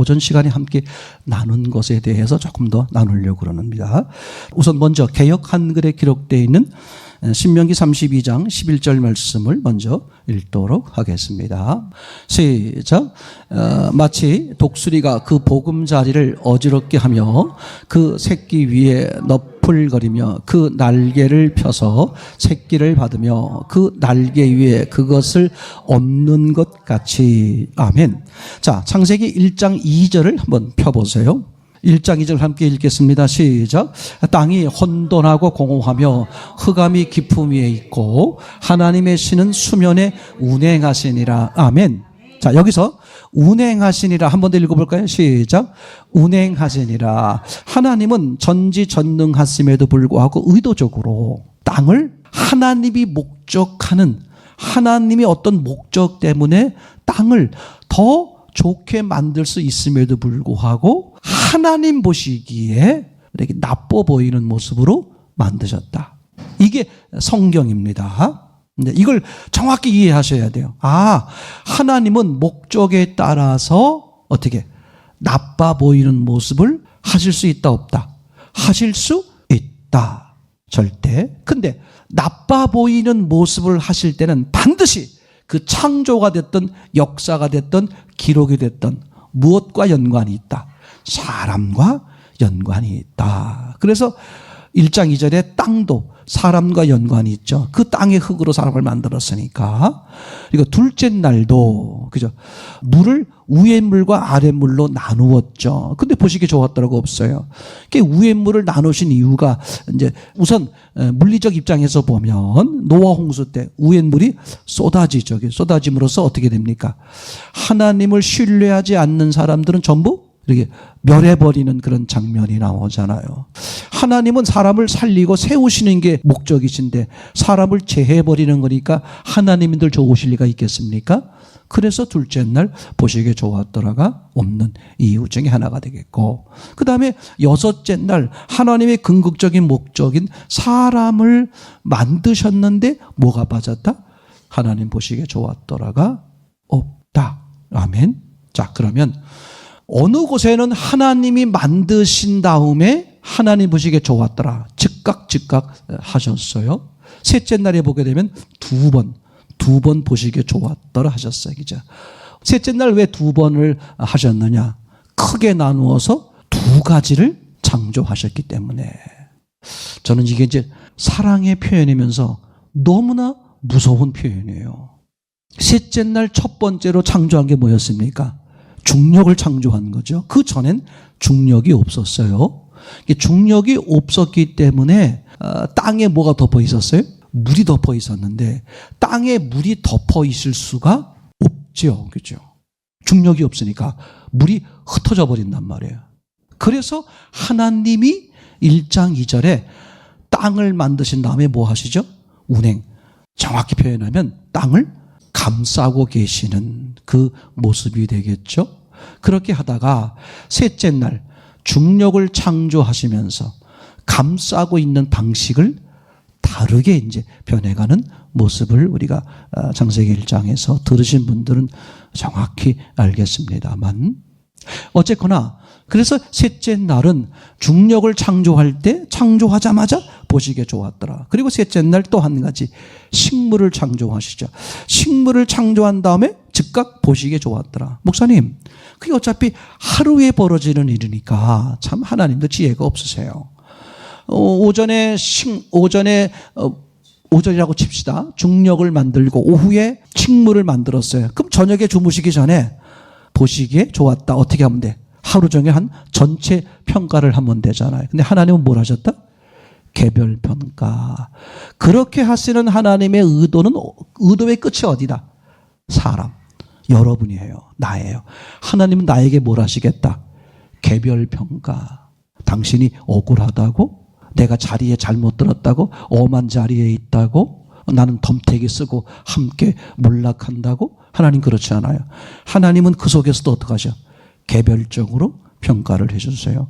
오전 시간에 함께 나눈 것에 대해서 조금 더 나누려고 그럽니다. 우선 먼저 개역 한글에 기록되어 있는 신명기 32장 11절 말씀을 먼저 읽도록 하겠습니다. 시작. 마치 독수리가 그 보금자리를 어지럽게 하며 그 새끼 위에 너풀거리며 그 날개를 펴서 새끼를 받으며 그 날개 위에 그것을 엎는 것 같이. 아멘. 자, 창세기 1장 2절을 한번 펴보세요. 1장 2절 함께 읽겠습니다. 시작. 땅이 혼돈하고 공허하며 흑암이 깊음 위에 있고 하나님의 신은 수면에 운행하시니라. 아멘. 자, 여기서 운행하시니라 한 번 더 읽어볼까요? 시작. 운행하시니라. 하나님은 전지전능하심에도 불구하고 의도적으로 땅을 하나님이 목적하는, 하나님이 어떤 목적 때문에 땅을 더 좋게 만들 수 있음에도 불구하고 하나님 보시기에 이렇게 나빠 보이는 모습으로 만드셨다. 이게 성경입니다. 근데 이걸 정확히 이해하셔야 돼요. 아, 하나님은 목적에 따라서 어떻게 나빠 보이는 모습을 하실 수 있다 없다? 하실 수 있다. 절대. 근데 나빠 보이는 모습을 하실 때는 반드시 그 창조가 됐든 역사가 됐든 기록이 됐든 무엇과 연관이 있다? 사람과 연관이 있다. 그래서 1장 2절에 땅도 사람과 연관이 있죠. 그 땅의 흙으로 사람을 만들었으니까. 그리고 둘째 날도 그죠? 물을 위의 물과 아래 물로 나누었죠. 근데 보시기 좋았더라고 없어요. 위의 물을 나누신 이유가 이제 우선 물리적 입장에서 보면 노아 홍수 때 위의 물이 쏟아지죠. 쏟아짐으로써 어떻게 됩니까? 하나님을 신뢰하지 않는 사람들은 전부 이렇게 멸해버리는 그런 장면이 나오잖아요. 하나님은 사람을 살리고 세우시는 게 목적이신데 사람을 제해버리는 거니까 하나님들 좋으실 리가 있겠습니까? 그래서 둘째 날 보시기에 좋았더라가 없는 이유 중에 하나가 되겠고, 그 다음에 여섯째 날 하나님의 궁극적인 목적인 사람을 만드셨는데 뭐가 빠졌다? 하나님 보시기에 좋았더라가 없다. 아멘. 자, 그러면 어느 곳에는 하나님이 만드신 다음에 하나님 보시기에 좋았더라. 즉각 하셨어요. 셋째 날에 보게 되면 두 번 보시기에 좋았더라 하셨어요. 그죠? 셋째 날 왜 두 번을 하셨느냐? 크게 나누어서 두 가지를 창조하셨기 때문에. 저는 이게 이제 사랑의 표현이면서 너무나 무서운 표현이에요. 셋째 날 첫 번째로 창조한 게 뭐였습니까? 중력을 창조한 거죠. 그 전엔 중력이 없었어요. 중력이 없었기 때문에 땅에 뭐가 덮어 있었어요? 물이 덮어 있었는데 땅에 물이 덮어 있을 수가 없죠. 그죠? 중력이 없으니까 물이 흩어져 버린단 말이에요. 그래서 하나님이 1장 2절에 땅을 만드신 다음에 뭐 하시죠? 운행. 정확히 표현하면 땅을 감싸고 계시는 그 모습이 되겠죠. 그렇게 하다가 셋째 날 중력을 창조하시면서 감싸고 있는 방식을 다르게 이제 변해가는 모습을 우리가 창세기 1장에서 들으신 분들은 정확히 알겠습니다만, 어쨌거나 그래서 셋째 날은 중력을 창조할 때 창조하자마자 보시기에 좋았더라. 그리고 셋째 날 또 한 가지 식물을 창조하시죠. 식물을 창조한 다음에 즉각 보시기에 좋았더라. 목사님, 그게 어차피 하루에 벌어지는 일이니까 참 하나님도 지혜가 없으세요. 오전이라고 칩시다. 중력을 만들고 오후에 식물을 만들었어요. 그럼 저녁에 주무시기 전에 보시기에 좋았다. 어떻게 하면 돼? 하루 종일 한 전체 평가를 하면 되잖아요. 근데 하나님은 뭘 하셨다? 개별 평가. 그렇게 하시는 하나님의 의도의 끝이 어디다? 사람. 여러분이에요. 나예요. 하나님은 나에게 뭘 하시겠다? 개별 평가. 당신이 억울하다고? 내가 자리에 잘못 들었다고? 엄한 자리에 있다고? 나는 덤태기 쓰고 함께 몰락한다고? 하나님 그렇지 않아요. 하나님은 그 속에서도 어떡하셔? 개별적으로 평가를 해주세요.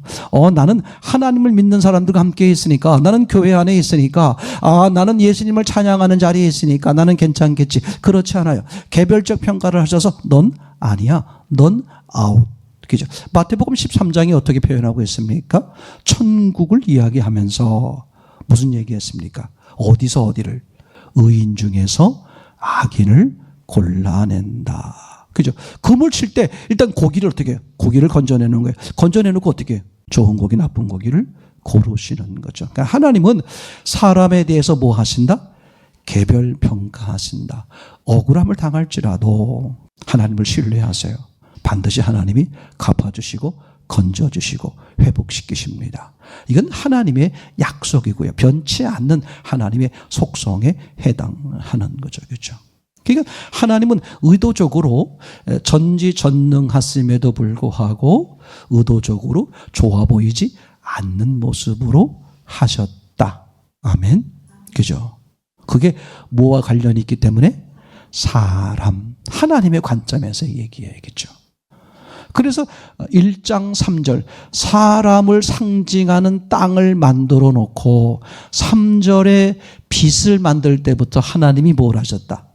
나는 하나님을 믿는 사람들과 함께 있으니까, 나는 교회 안에 있으니까, 나는 예수님을 찬양하는 자리에 있으니까 나는 괜찮겠지. 그렇지 않아요. 개별적 평가를 하셔서 넌 아니야. 넌 아웃. 그죠? 마태복음 13장이 어떻게 표현하고 있습니까? 천국을 이야기하면서 무슨 얘기했습니까? 어디서 어디를? 의인 중에서 악인을 골라낸다. 그죠? 금을 칠 때 일단 고기를 어떻게 해요? 고기를 건져내는 거예요. 건져내놓고 어떻게 해요? 좋은 고기, 나쁜 고기를 고르시는 거죠. 그러니까 하나님은 사람에 대해서 뭐 하신다? 개별 평가하신다. 억울함을 당할지라도 하나님을 신뢰하세요. 반드시 하나님이 갚아주시고 건져주시고 회복시키십니다. 이건 하나님의 약속이고요. 변치 않는 하나님의 속성에 해당하는 거죠. 그렇죠? 그러니까 하나님은 의도적으로 전지전능하심에도 불구하고 의도적으로 좋아 보이지 않는 모습으로 하셨다. 아멘. 그죠? 그게 뭐와 관련이 있기 때문에 사람, 하나님의 관점에서 얘기해야겠죠. 그래서 1장 3절 사람을 상징하는 땅을 만들어 놓고 3절에 빛을 만들 때부터 하나님이 뭘 하셨다?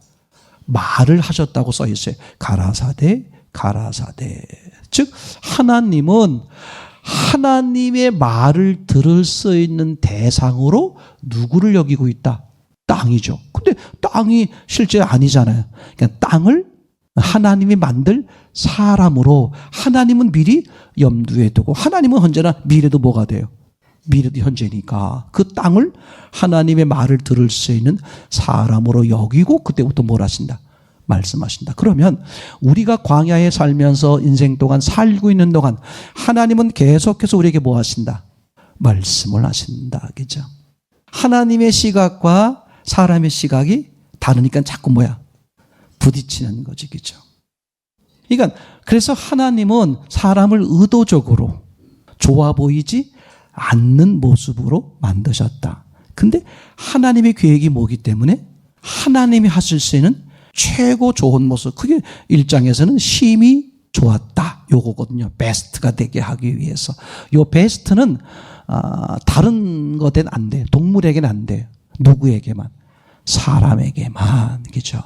말을 하셨다고 써 있어요. 가라사대 가라사대. 즉 하나님은 하나님의 말을 들을 수 있는 대상으로 누구를 여기고 있다? 땅이죠. 근데 땅이 실제 아니잖아요. 그러니까 땅을 하나님이 만들 사람으로 하나님은 미리 염두에 두고 하나님은 언제나 미래도 뭐가 돼요? 미래도 현재니까 그 땅을 하나님의 말을 들을 수 있는 사람으로 여기고 그때부터 뭘 하신다? 말씀하신다. 그러면 우리가 광야에 살면서 인생 동안 살고 있는 동안 하나님은 계속해서 우리에게 뭐 하신다? 말씀을 하신다. 그죠? 하나님의 시각과 사람의 시각이 다르니까 자꾸 뭐야? 부딪히는 거지. 그죠? 그러니까 그래서 하나님은 사람을 의도적으로 좋아 보이지 않는 모습으로 만드셨다. 근데 하나님의 계획이 뭐기 때문에 하나님이 하실 수 있는 최고 좋은 모습, 그게 1장에서는 심히 좋았다. 요거거든요. 베스트가 되게 하기 위해서. 요 베스트는 다른 것엔 안 돼. 동물에게는 안 돼. 누구에게만? 사람에게만. 그죠?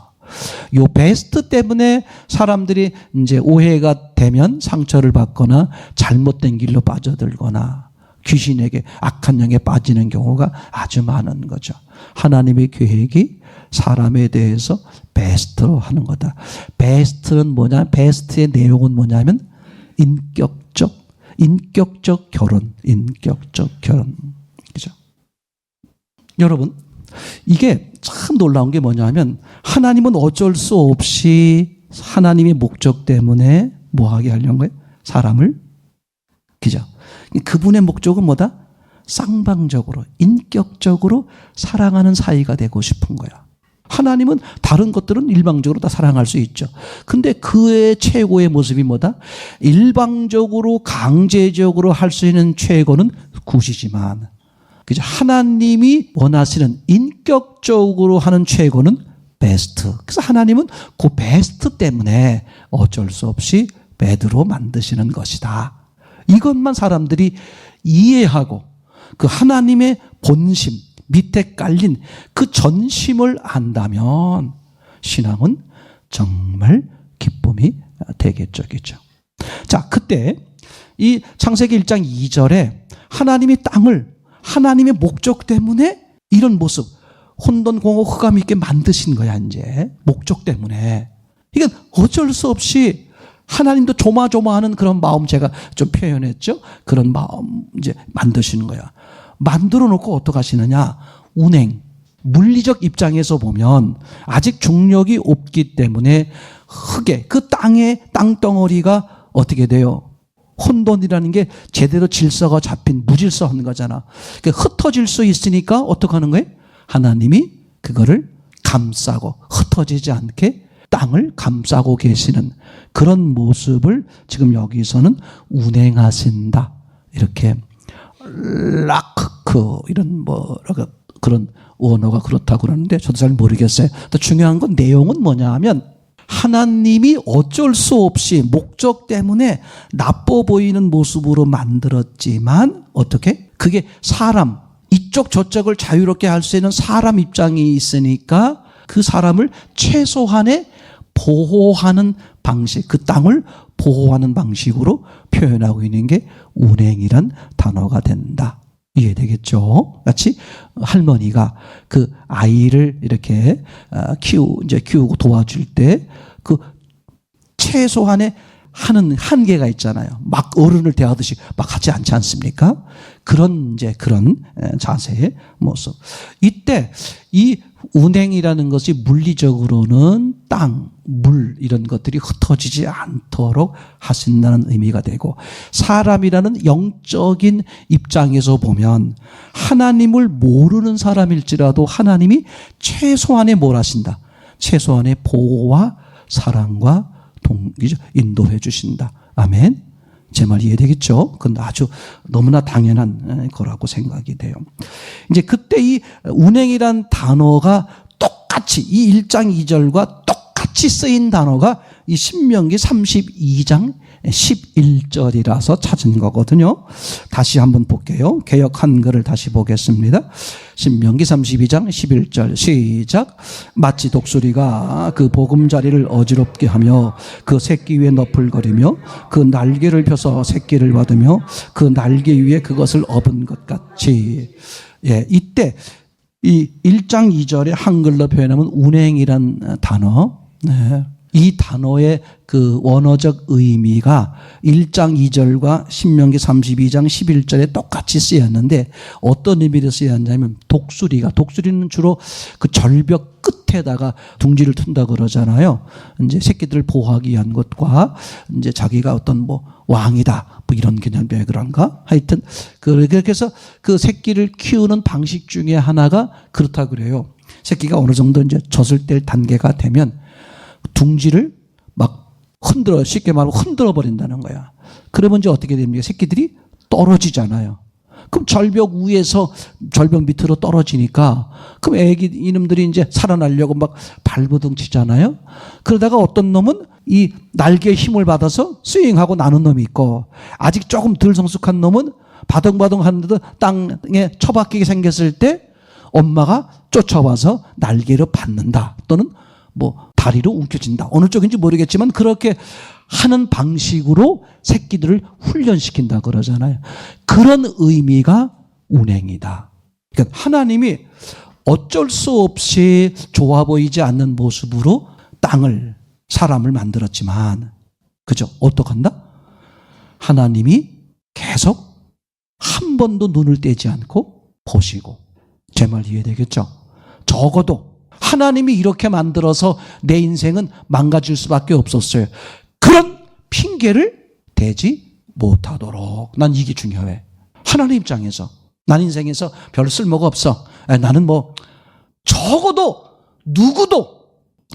요 베스트 때문에 사람들이 이제 오해가 되면 상처를 받거나 잘못된 길로 빠져들거나 귀신에게 악한 영에 빠지는 경우가 아주 많은 거죠. 하나님의 계획이 사람에 대해서 베스트로 하는 거다. 베스트는 뭐냐? 베스트의 내용은 뭐냐면 인격적 결혼, 인격적 결혼. 그죠? 여러분, 이게 참 놀라운 게 뭐냐면 하나님은 어쩔 수 없이 하나님의 목적 때문에 뭐 하게 하려는 거예요? 사람을. 그죠? 그분의 목적은 뭐다? 쌍방적으로, 인격적으로 사랑하는 사이가 되고 싶은 거야. 하나님은 다른 것들은 일방적으로 다 사랑할 수 있죠. 근데 그의 최고의 모습이 뭐다? 일방적으로 강제적으로 할 수 있는 최고는 굿이지만 그죠? 하나님이 원하시는 인격적으로 하는 최고는 베스트. 그래서 하나님은 그 베스트 때문에 어쩔 수 없이 배드로 만드시는 것이다. 이것만 사람들이 이해하고 그 하나님의 본심, 밑에 깔린 그 전심을 안다면 신앙은 정말 기쁨이 되겠죠. 그죠? 자, 그때 이 창세기 1장 2절에 하나님이 땅을 하나님의 목적 때문에 이런 모습, 혼돈공허 흑암 있게 만드신 거야, 이제. 목적 때문에. 이건 어쩔 수 없이 하나님도 조마조마하는 그런 마음 제가 좀 표현했죠? 그런 마음 이제 만드시는 거야. 만들어 놓고 어떻게 하시느냐? 운행. 물리적 입장에서 보면 아직 중력이 없기 때문에 흙에, 그 땅의 땅덩어리가 어떻게 돼요? 혼돈이라는 게 제대로 질서가 잡힌 무질서한 거잖아. 그러니까 흩어질 수 있으니까 어떻게 하는 거예요? 하나님이 그거를 감싸고 흩어지지 않게 땅을 감싸고 계시는 그런 모습을 지금 여기서는 운행하신다. 이렇게 라크 이런 뭐라고 그런 원어가 그렇다고 그러는데 저도 잘 모르겠어요. 또 중요한 건 내용은 뭐냐 하면 하나님이 어쩔 수 없이 목적 때문에 나빠 보이는 모습으로 만들었지만 어떻게? 그게 사람, 이쪽 저쪽을 자유롭게 할 수 있는 사람 입장이 있으니까 그 사람을 최소한의 보호하는 방식, 그 땅을 보호하는 방식으로 표현하고 있는 게 운행이란 단어가 된다. 이해되겠죠? 마치 할머니가 그 아이를 이렇게 키우고 도와줄 때 그 최소한의 하는 한계가 있잖아요. 막 어른을 대하듯이 막 하지 않지 않습니까? 그런 자세의 모습. 이때 이 운행이라는 것이 물리적으로는 땅, 물 이런 것들이 흩어지지 않도록 하신다는 의미가 되고, 사람이라는 영적인 입장에서 보면 하나님을 모르는 사람일지라도 하나님이 최소한의 뭘 하신다? 최소한의 보호와 사랑과 인도해 주신다. 아멘. 제 말 이해되겠죠? 그건 아주 너무나 당연한 거라고 생각이 돼요. 이제 그때 이 운행이란 단어가 똑같이 이 1장 2절과 똑같이 쓰인 단어가 이 신명기 32장 11절이라서 찾은 거거든요. 다시 한번 볼게요. 개역 한글을 다시 보겠습니다. 신명기 32장 11절 시작. 마치 독수리가 그 보금자리를 어지럽게 하며 그 새끼 위에 너풀거리며 그 날개를 펴서 새끼를 받으며 그 날개 위에 그것을 업은 것 같이. 예, 이때 이 1장 2절에 한글로 표현하면 운행이란 단어, 네. 이 단어의 그 원어적 의미가 1장 2절과 신명기 32장 11절에 똑같이 쓰였는데 어떤 의미로 쓰였냐면 독수리는 주로 그 절벽 끝에다가 둥지를 튼다 그러잖아요. 이제 새끼들을 보호하기 위한 것과 이제 자기가 어떤 뭐 왕이다 뭐 이런 개념의 그런가 하여튼 그렇게 해서 그 새끼를 키우는 방식 중에 하나가 그렇다 그래요. 새끼가 어느 정도 이제 젖을 뗄 단계가 되면 둥지를 막 쉽게 말하면 흔들어 버린다는 거야. 그러면 이제 어떻게 됩니까? 새끼들이 떨어지잖아요. 그럼 절벽 위에서 절벽 밑으로 떨어지니까 그럼 이놈들이 이제 살아나려고 막 발버둥 치잖아요. 그러다가 어떤 놈은 이 날개에 힘을 받아서 스윙하고 나는 놈이 있고, 아직 조금 덜 성숙한 놈은 바둥바둥 하는데도 땅에 처박히게 생겼을 때 엄마가 쫓아와서 날개로 받는다, 또는 뭐 다리로 움켜진다. 어느 쪽인지 모르겠지만 그렇게 하는 방식으로 새끼들을 훈련시킨다 그러잖아요. 그런 의미가 운행이다. 그러니까 하나님이 어쩔 수 없이 좋아 보이지 않는 모습으로 사람을 만들었지만, 그죠? 어떡한다? 하나님이 계속 한 번도 눈을 떼지 않고 보시고. 제 말 이해되겠죠? 적어도 하나님이 이렇게 만들어서 내 인생은 망가질 수밖에 없었어요. 그런 핑계를 대지 못하도록. 난 이게 중요해. 하나님 입장에서 난 인생에서 별 쓸모가 없어. 나는 뭐 적어도 누구도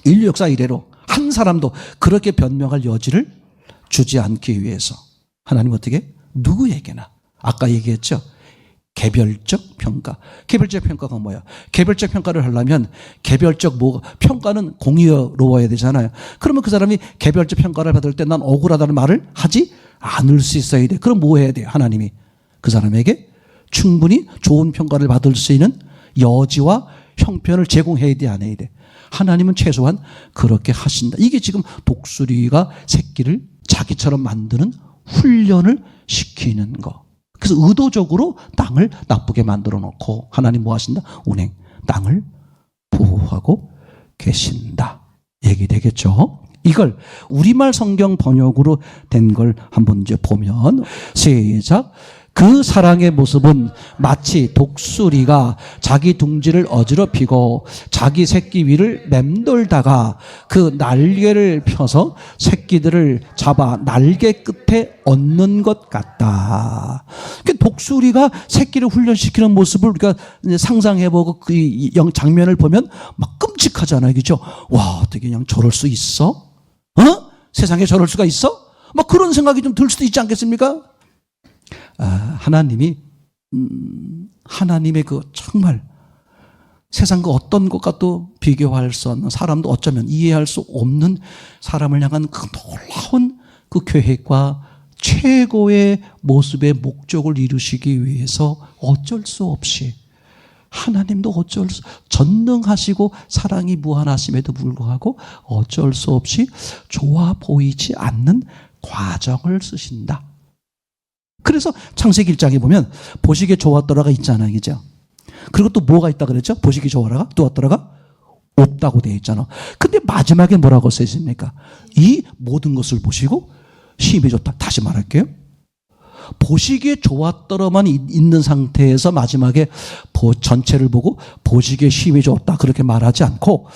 인류 역사 이래로 한 사람도 그렇게 변명할 여지를 주지 않기 위해서 하나님 어떻게? 누구에게나. 아까 얘기했죠. 개별적 평가. 개별적 평가가 뭐야? 개별적 평가를 하려면 평가는 공의로워야 되잖아요. 그러면 그 사람이 개별적 평가를 받을 때 난 억울하다는 말을 하지 않을 수 있어야 돼. 그럼 뭐 해야 돼요? 하나님이 그 사람에게 충분히 좋은 평가를 받을 수 있는 여지와 형편을 제공해야 돼, 안 해야 돼? 하나님은 최소한 그렇게 하신다. 이게 지금 독수리가 새끼를 자기처럼 만드는 훈련을 시키는 거. 그래서 의도적으로 땅을 나쁘게 만들어 놓고 하나님 뭐 하신다? 운행. 땅을 보호하고 계신다. 얘기되겠죠? 이걸 우리말 성경 번역으로 된 걸 한번 이제 보면 시작. 그 사랑의 모습은 마치 독수리가 자기 둥지를 어지럽히고 자기 새끼 위를 맴돌다가 그 날개를 펴서 새끼들을 잡아 날개 끝에 얹는 것 같다. 독수리가 새끼를 훈련시키는 모습을 우리가 상상해보고 그 장면을 보면 막 끔찍하잖아요. 그죠? 와, 어떻게 그냥 저럴 수 있어? 세상에 저럴 수가 있어? 막 그런 생각이 좀 들 수도 있지 않겠습니까? 하나님의 그 정말 세상 그 어떤 것과도 비교할 수 없는, 사람도 어쩌면 이해할 수 없는 사람을 향한 그 놀라운 그 계획과 최고의 모습의 목적을 이루시기 위해서 어쩔 수 없이 하나님도 전능하시고 사랑이 무한하심에도 불구하고 어쩔 수 없이 좋아 보이지 않는 과정을 쓰신다. 그래서 창세기 1장에 보면 보시기에 좋았더라가 있잖아요. 그죠? 그리고 또 뭐가 있다 그랬죠? 보시기 좋았더라가 없다고 되어 있잖아. 근데 마지막에 뭐라고 써 있습니까? 이 모든 것을 보시고 힘이 좋다. 다시 말할게요. 보시기에 좋았더라만 있는 상태에서 마지막에 전체를 보고 보시기에 힘이 좋다. 그렇게 말하지 않고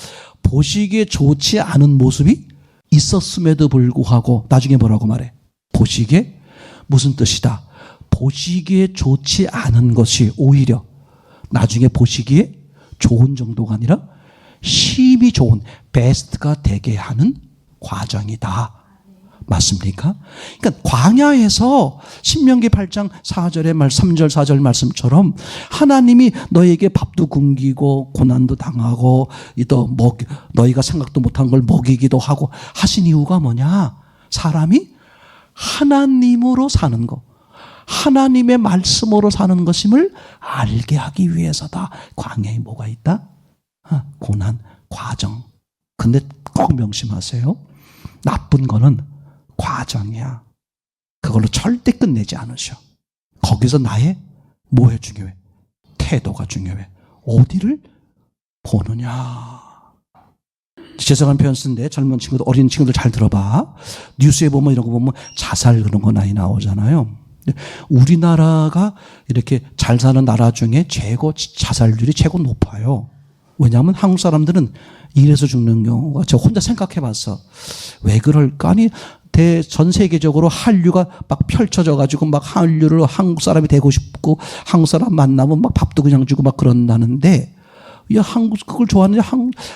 보시기에 좋지 않은 모습이 있었음에도 불구하고 나중에 뭐라고 말해? 보시기에 무슨 뜻이다? 보시기에 좋지 않은 것이 오히려 나중에 보시기에 좋은 정도가 아니라 힘이 좋은 베스트가 되게 하는 과정이다. 맞습니까? 그러니까 광야에서 신명기 8장 4절의 3절 4절 말씀처럼 하나님이 너에게 밥도 굶기고 고난도 당하고 또 너희가 생각도 못한 걸 먹이기도 하고 하신 이유가 뭐냐? 사람이 하나님으로 사는 거, 하나님의 말씀으로 사는 것임을 알게 하기 위해서다. 광야에 뭐가 있다? 고난, 과정. 근데 꼭 명심하세요. 나쁜 거는 과정이야. 그걸로 절대 끝내지 않으셔. 거기서 나의 뭐가 중요해? 태도가 중요해. 어디를 보느냐. 죄송한 표현 쓰는데 젊은 친구들, 어린 친구들 잘 들어봐. 뉴스에 보면 이런 거 보면 자살 그런 거 많이 나오잖아요. 우리나라가 이렇게 잘 사는 나라 중에 자살률이 최고 높아요. 왜냐하면 한국 사람들은 일해서 죽는 경우가 제가 혼자 생각해 봤어. 왜 그럴까? 아니, 전 세계적으로 한류가 막 펼쳐져 가지고 막 한류를 한국 사람이 되고 싶고 한국 사람 만나면 막 밥도 그냥 주고 막 그런다는데 야, 그걸 좋아하는데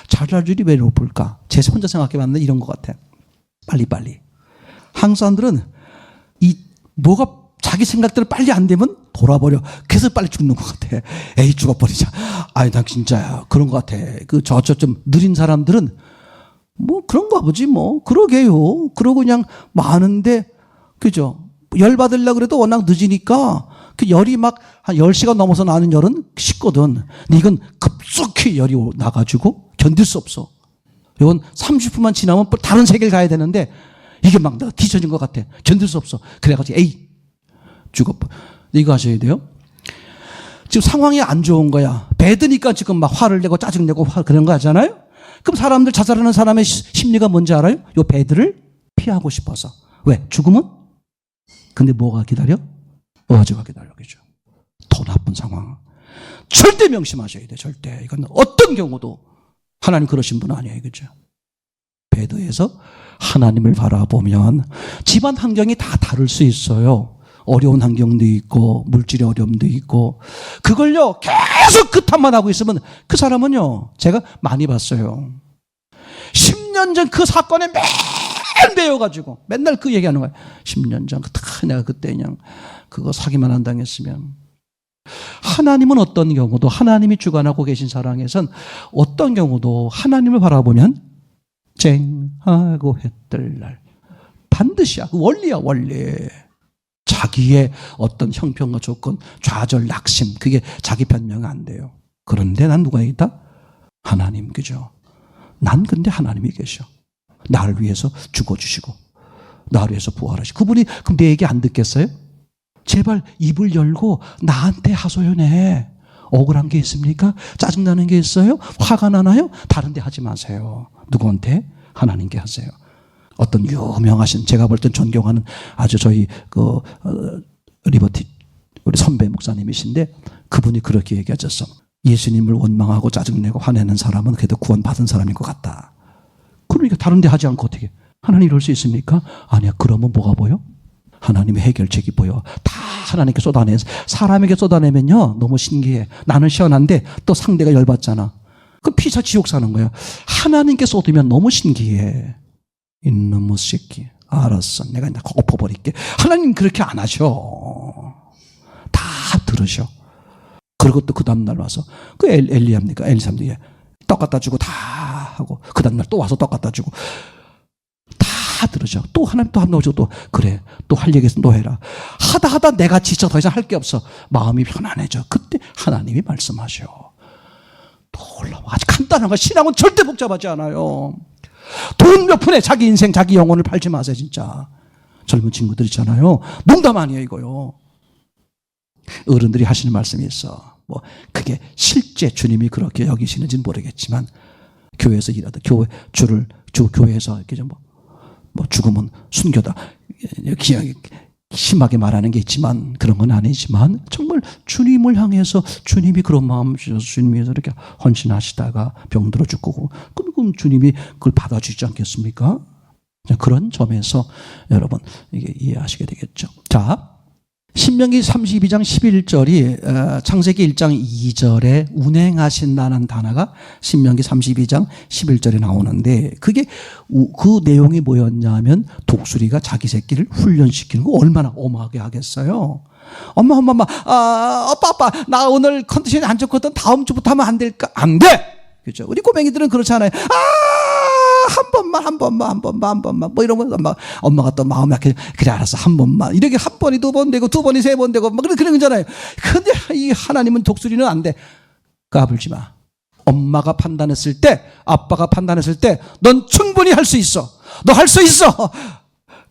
자살률이 왜 높을까? 제가 혼자 생각해 봤는데 이런 것 같아. 빨리빨리. 한국 사람들은 뭐가 자기 생각대로 빨리 안 되면 돌아버려. 그래서 빨리 죽는 것 같아. 에이, 죽어버리자. 아니, 난 진짜야. 그런 것 같아. 좀 느린 사람들은 뭐 그런가 보지 뭐. 그러게요. 그러고 그냥 많은데, 그죠? 열 받으려고 그래도 워낙 늦으니까 그 열이 막 한 10시간 넘어서 나는 열은 식거든. 근데 이건 급속히 열이 나가지고 견딜 수 없어. 이건 30분만 지나면 다른 세계를 가야 되는데 이게 막 내가 뒤처진 것 같아. 견딜 수 없어. 그래가지고 에이, 죽어버려. 이거 하셔야 돼요. 지금 상황이 안 좋은 거야. 배드니까 지금 막 화를 내고 짜증내고 그런 거 하잖아요. 그럼 사람들, 자살하는 사람의 심리가 뭔지 알아요? 요 배드를 피하고 싶어서. 왜? 죽으면? 근데 뭐가 기다려? 어제가 기다려. 그죠? 더 나쁜 상황. 절대 명심하셔야 돼. 절대. 이건 어떤 경우도 하나님 그러신 분 아니에요. 그죠? 배드에서 하나님을 바라보면 집안 환경이 다 다를 수 있어요. 어려운 환경도 있고 물질의 어려움도 있고 그걸요 계속 그 탓만 하고 있으면 그 사람은요 제가 많이 봤어요. 10년 전 그 사건에 매일 매여가지고 맨날 그 얘기하는 거야. 10년 전 내가 그때 그냥 그거 사기만 안 당했으면. 하나님은 어떤 경우도 하나님이 주관하고 계신 사랑에선 어떤 경우도 하나님을 바라보면 쨍하고 해뜰 날 반드시야. 그 원리야 원리. 자기의 어떤 형편과 조건, 좌절, 낙심, 그게 자기 변명 안 돼요. 그런데 난 누가 있다? 하나님, 그죠? 난 근데 하나님이 계셔. 나를 위해서 죽어주시고, 나를 위해서 부활하시고. 그분이 그럼 내 얘기 안 듣겠어요? 제발 입을 열고 나한테 하소연해. 억울한 게 있습니까? 짜증나는 게 있어요? 화가 나나요? 다른 데 하지 마세요. 누구한테? 하나님께 하세요. 어떤 유명하신, 제가 볼 땐 존경하는 아주 저희 리버티 우리 선배 목사님이신데 그분이 그렇게 얘기하셨어. 예수님을 원망하고 짜증내고 화내는 사람은 그래도 구원받은 사람인 것 같다. 그러니까 다른 데 하지 않고 어떻게 하나님 이럴 수 있습니까? 아니야. 그러면 뭐가 보여? 하나님의 해결책이 보여. 다 하나님께 쏟아내서 사람에게 쏟아내면요 너무 신기해. 나는 시원한데 또 상대가 열받잖아. 그럼 피차 지옥 사는 거야. 하나님께 쏟으면 너무 신기해. 이놈의 새끼. 알았어. 내가 이제 엎어버릴게. 하나님 그렇게 안 하셔. 다 들으셔. 그리고 또 그 다음날 와서 그 엘리야입니까? 엘리사도 떡 갖다 주고 다 하고 그 다음날 또 와서 떡 갖다 주고 다 들으셔. 또 하나님 또 한 번 오시고 또 그래. 또 할 얘기 있으면 또 해라. 하다 내가 지쳐 더 이상 할 게 없어. 마음이 편안해져. 그때 하나님이 말씀하셔. 또 올라와. 아주 간단한 거. 신앙은 절대 복잡하지 않아요. 돈 몇 푼에 자기 인생, 자기 영혼을 팔지 마세요, 진짜. 젊은 친구들 있잖아요. 농담 아니에요, 이거요. 어른들이 하시는 말씀이 있어. 뭐 그게 실제 주님이 그렇게 여기시는지는 모르겠지만 교회에서 일하다 교회에서 이렇게 뭐 죽으면 순교다. 심하게 말하는 게 있지만 그런 건 아니지만 정말 주님을 향해서 주님이 그런 마음 주셔서 주님이 이렇게 헌신하시다가 병들어 죽고 그럼 주님이 그걸 받아주지 않겠습니까? 그런 점에서 여러분 이게 이해하시게 되겠죠. 자, 신명기 32장 11절이 창세기 1장 2절에 운행하신다는 단어가 신명기 32장 11절에 나오는데 그게 그 내용이 뭐였냐면 독수리가 자기 새끼를 훈련시키는 거 얼마나 엄하게 하겠어요. 엄마 아빠 나 오늘 컨디션이 안 좋거든. 다음 주부터 하면 안 될까? 안 돼. 그죠? 우리 꼬맹이들은 그렇잖아요. 한 번만 뭐 이러면 엄마가 또 마음 약해. 그래 알았어 한 번만 이렇게 한 번이 두 번 되고 두 번이 세 번 되고 막 그런 거잖아요. 근데 이 하나님은 독수리는 안 돼. 까불지 마. 엄마가 판단했을 때 아빠가 판단했을 때 넌 충분히 할 수 있어. 너 할 수 있어.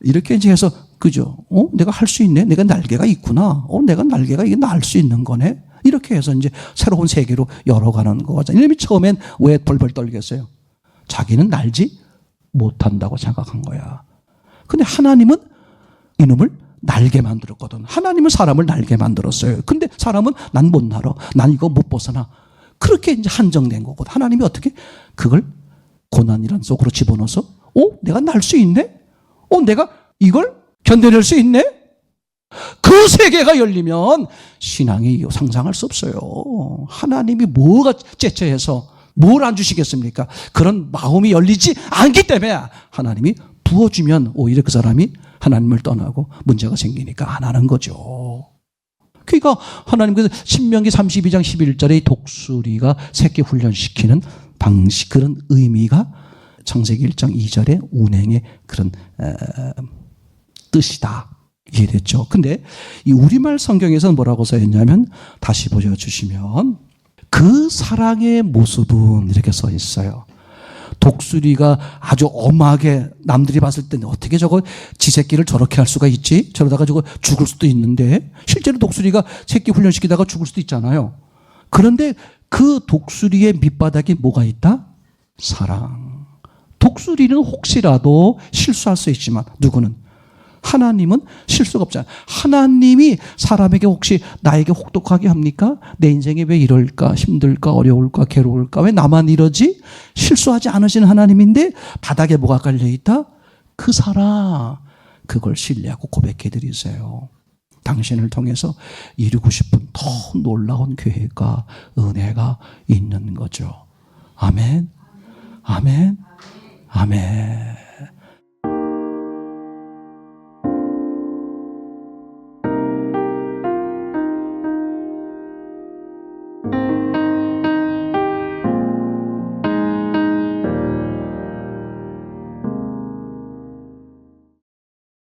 이렇게 이제 해서 그죠? 내가 할 수 있네. 내가 날개가 있구나. 내가 날개가 이게 날 수 있는 거네. 이렇게 해서 이제 새로운 세계로 열어가는 거죠. 이놈이 처음엔 왜 벌벌 떨겠어요? 자기는 날지 못한다고 생각한 거야. 근데 하나님은 이놈을 날게 만들었거든. 하나님은 사람을 날게 만들었어요. 근데 사람은 난 못 날아. 난 이거 못 벗어나. 그렇게 이제 한정된 거거든. 하나님이 어떻게 그걸 고난이란 속으로 집어넣어서 내가 날 수 있네? 내가 이걸 견뎌낼 수 있네? 그 세계가 열리면 신앙이 상상할 수 없어요. 하나님이 뭐가 째째해서 뭘 안 주시겠습니까? 그런 마음이 열리지 않기 때문에 하나님이 부어주면 오히려 그 사람이 하나님을 떠나고 문제가 생기니까 안 하는 거죠. 그러니까 하나님께서 신명기 32장 11절에 독수리가 새끼 훈련시키는 방식 그런 의미가 창세기 1장 2절의 운행의 그런 뜻이다. 이해됐죠? 근데 이 우리말 성경에서는 뭐라고 써있냐면 다시 보여주시면 그 사랑의 모습은 이렇게 써 있어요. 독수리가 아주 엄하게 남들이 봤을 때는 어떻게 저거 지 새끼를 저렇게 할 수가 있지? 저러다가 저거 죽을 수도 있는데 실제로 독수리가 새끼 훈련시키다가 죽을 수도 있잖아요. 그런데 그 독수리의 밑바닥에 뭐가 있다? 사랑. 독수리는 혹시라도 실수할 수 있지만 누구는? 하나님은 실수가 없잖아요. 하나님이 사람에게 혹시 나에게 혹독하게 합니까? 내 인생에 왜 이럴까? 힘들까? 어려울까? 괴로울까? 왜 나만 이러지? 실수하지 않으시는 하나님인데 바닥에 뭐가 깔려있다? 그 사랑. 그걸 신뢰하고 고백해 드리세요. 당신을 통해서 이루고 싶은 더 놀라운 계획과 은혜가 있는 거죠. 아멘. 아멘. 아멘.